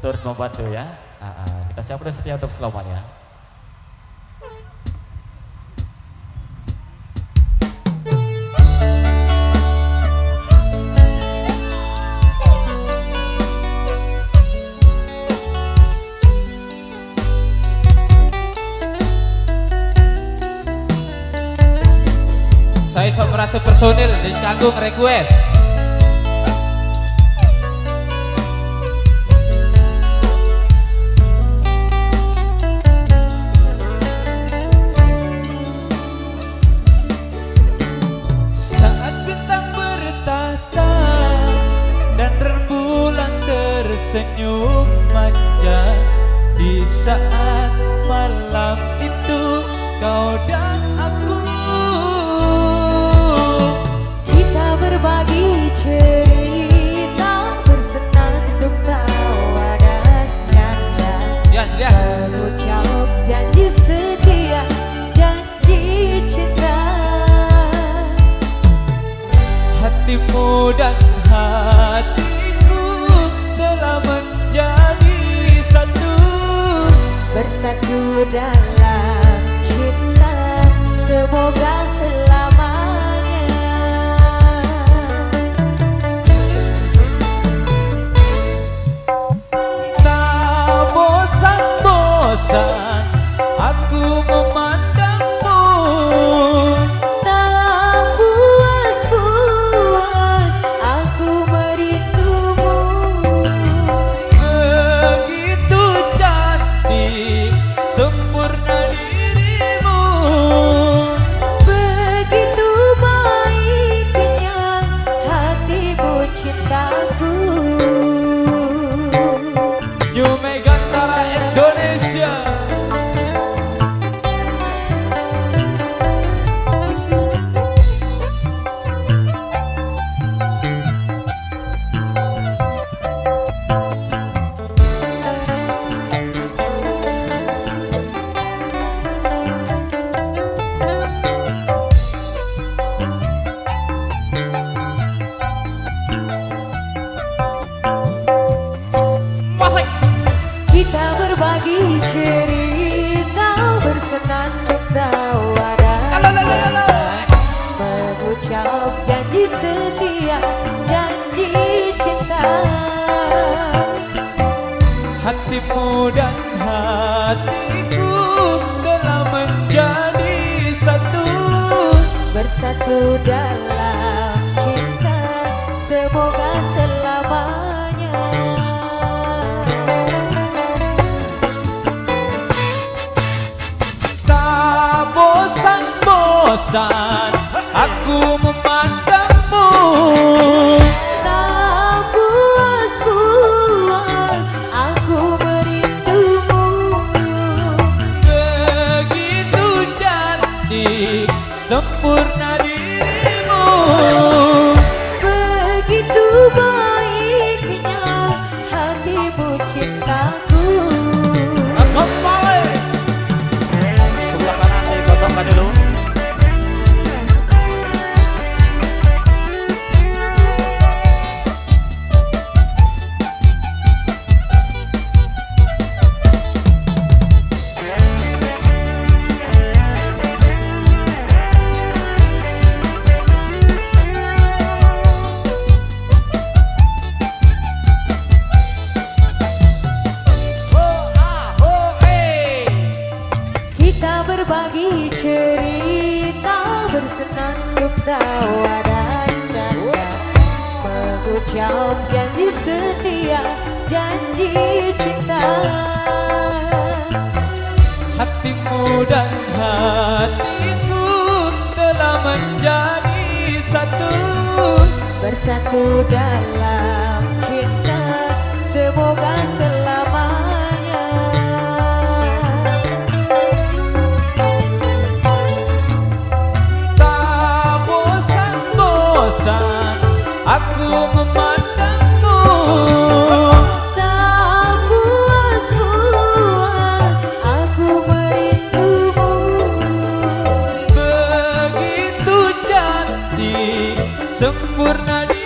Turut membantu ya. Kita siap dan setia untuk selamanya. Saya sok merasa personil di canggung request. Saat bintang bertata dan rembulan tersenyum manja, di saat malam itu kau dan aku berbagi cerita, bersenandung tawa dan canda, mengucap janji setia, janji cinta. Hatimu dan hatiku telah menjadi satu, bersatu dalam cinta, semoga selamanya. bosan aku memandangmu, tak puas-puas aku merindumu. begitu cantik sempurna dirimu, Begitu baiknya hatimu cintaku. New Megantara Indonesia. Kita berbagi cerita, bersenandung tawa dan canda, mengucap janji setia, janji cinta. Hatimu dan hatiku telah menjadi satu, Bersatu dalam cinta, semoga selamanya. tak bosan-bosan aku memandangmu, Tak puas-puas aku merindumu. begitu cantik sempurna dirimu, Begitu baiknya hatimu cintaku. Sebelah kanan dikosongkan dulu. Kita berbagi cerita, bersenandung tawa dan canda, mengucap janji setia, janji cinta. hatimu dan hatiku telah menjadi satu, Bersatu dalam cinta, semoga selamanya. tak bosan-bosan aku memandangmu, Tak puas-puas aku merindumu. begitu cantik sempurna dirimu,